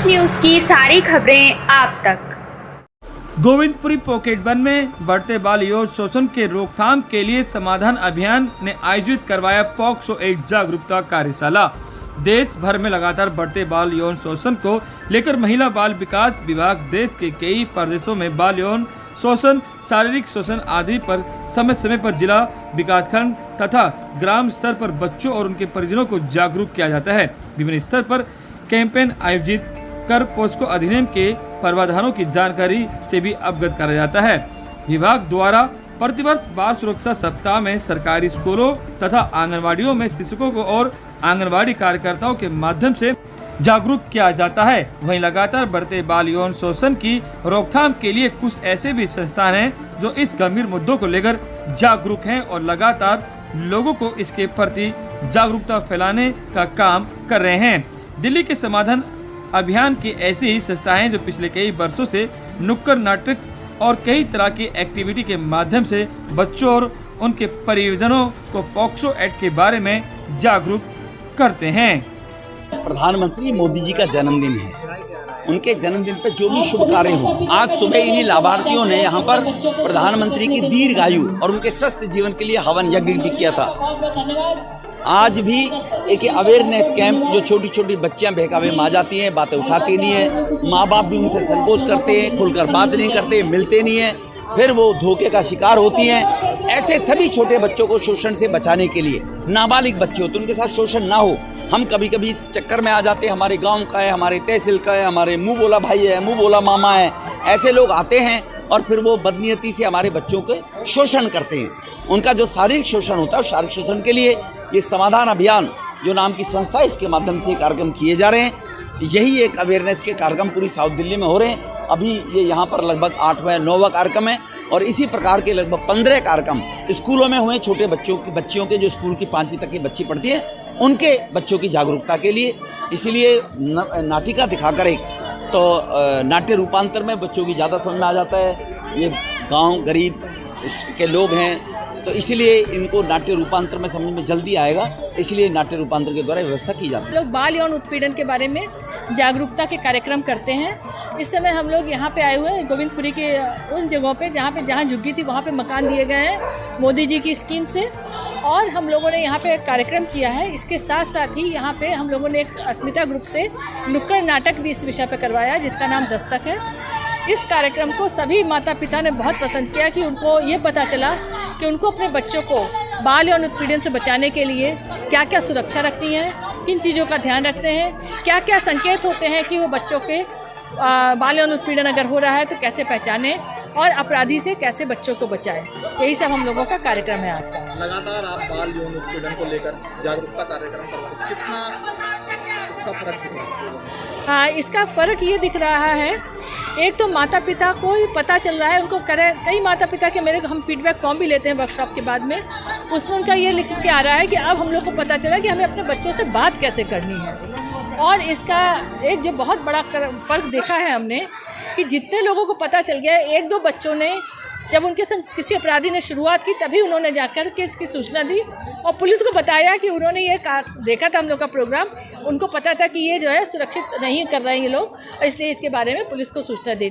देश न्यूज की सारी खबरें आप तक। गोविंदपुरी पॉकेट वन में बढ़ते बाल यौन शोषण के रोकथाम के लिए समाधान अभियान ने आयोजित करवाया पॉक्सो एक्ट जागरूकता कार्यशाला। देश भर में लगातार बढ़ते बाल यौन शोषण को लेकर महिला बाल विकास विभाग देश के कई प्रदेशों में बाल यौन शोषण, शारीरिक शोषण आदि पर समय पर जिला, विकासखंड तथा ग्राम स्तर पर बच्चों और उनके परिजनों को जागरूक किया जाता है। विभिन्न स्तर पर कैंपेन आयोजित कर पोस्को अधिनियम के प्रावधानों की जानकारी से भी अवगत कराया जाता है। विभाग द्वारा प्रतिवर्ष बाल सुरक्षा सप्ताह में सरकारी स्कूलों तथा आंगनवाड़ियों में शिक्षकों को और आंगनवाड़ी कार्यकर्ताओं के माध्यम से जागरूक किया जाता है। वहीं लगातार बढ़ते बाल यौन शोषण की रोकथाम के लिए कुछ ऐसे भी संस्थान हैं जो इस गंभीर मुद्दों को लेकर जागरूक हैं और लगातार लोगों को इसके प्रति जागरूकता फैलाने का काम कर रहे हैं। दिल्ली के समाधान अभियान की ऐसी ही संस्थाएं जो पिछले कई वर्षों से नुक्कड़ नाटक और कई तरह की एक्टिविटी के माध्यम से बच्चों और उनके परिजनों को पॉक्सो एक्ट के बारे में जागरूक करते हैं। प्रधानमंत्री मोदी जी का जन्मदिन है, उनके जन्मदिन पर जो भी शुभ कार्य हो, आज सुबह इन्हीं लाभार्थियों ने यहाँ पर प्रधानमंत्री की दीर्घायु और उनके स्वस्थ जीवन के लिए हवन यज्ञ भी किया था। आज भी एक अवेयरनेस कैंप, जो छोटी छोटी बच्चियां बहकावे में आ जाती हैं, बातें उठाती नहीं है, माँ बाप भी उनसे संकोच करते हैं, खुलकर बात नहीं करते, मिलते नहीं हैं, फिर वो धोखे का शिकार होती हैं। ऐसे सभी छोटे बच्चों को शोषण से बचाने के लिए, नाबालिग बच्चे होते हैं उनके साथ शोषण ना हो, हम कभी कभी इस चक्कर में आ जाते हैं, हमारे गांव का है, हमारे तहसील का है, हमारे मुंह बोला भाई है, मुंह बोला मामा है, ऐसे लोग आते हैं और फिर वो बदनीयती से हमारे बच्चों के शोषण करते हैं। उनका जो शारीरिक शोषण होता है, शारीरिक शोषण के लिए ये समाधान अभियान जो नाम की संस्था है, इसके माध्यम से कार्यक्रम किए जा रहे हैं। यही एक अवेयरनेस के कार्यक्रम पूरी साउथ दिल्ली में हो रहे हैं। अभी ये यहाँ पर लगभग 8वां 9वां कार्यक्रम है और इसी प्रकार के लगभग 15 कार्यक्रम स्कूलों में हुए। छोटे बच्चियों के जो स्कूल की 5वीं तक की बच्ची पढ़ती है, उनके बच्चों की जागरूकता के लिए, इसीलिए नाटिका दिखाकर एक तो नाट्य रूपांतर में बच्चों की ज़्यादा समझ में आ जाता है। ये गांव गरीब के लोग हैं तो इसीलिए इनको नाट्य रूपांतर में समझ में जल्दी आएगा, इसलिए नाट्य रूपांतर के द्वारा व्यवस्था की जाती है। लोग बाल यौन उत्पीड़न के बारे में जागरूकता के कार्यक्रम करते हैं। इस समय हम लोग यहाँ पे आए हुए हैं गोविंदपुरी के उन जगहों पे जहाँ झुग्गी थी वहाँ पे मकान दिए गए हैं मोदी जी की स्कीम से, और हम लोगों ने यहाँ पे एक कार्यक्रम किया है। इसके साथ साथ ही यहाँ पे हम लोगों ने एक अस्मिता ग्रुप से नुक्कड़ नाटक भी इस विषय पर करवाया जिसका नाम दस्तक है। इस कार्यक्रम को सभी माता पिता ने बहुत पसंद किया कि उनको ये पता चला कि उनको अपने बच्चों को बाल यौन उत्पीड़न से बचाने के लिए क्या क्या सुरक्षा रखनी है, किन चीज़ों का ध्यान रखते हैं, क्या क्या संकेत होते हैं कि वो बच्चों के बाल यौन उत्पीड़न अगर हो रहा है तो कैसे पहचानें और अपराधी से कैसे बच्चों को बचाएं। यही सब हम लोगों का कार्यक्रम है आज का। लगातार आप बाल यौन उत्पीड़न को लेकर जागरूकता कार्यक्रम कर रहे हैं, कितना इसका फर्क दिख रहा है? हाँ, इसका फ़र्क ये दिख रहा है, एक तो माता पिता को पता चल रहा है, उनको कई माता पिता के मेरे हम फीडबैक फॉर्म भी लेते हैं वर्कशॉप के बाद में, उसमें उनका ये लिख के आ रहा है कि अब हम लोग को पता चला कि हमें अपने बच्चों से बात कैसे करनी है। और इसका एक जो बहुत बड़ा फ़र्क देखा है हमने कि जितने लोगों को पता चल गया है, 1-2 बच्चों ने जब उनके संग किसी अपराधी ने शुरुआत की तभी उन्होंने जाकर के इसकी सूचना दी और पुलिस को बताया कि उन्होंने ये देखा था हम लोग का प्रोग्राम, उनको पता था कि ये जो है सुरक्षित नहीं कर रहे हैं ये लोग, इसलिए इसके बारे में पुलिस को सूचना दे दी।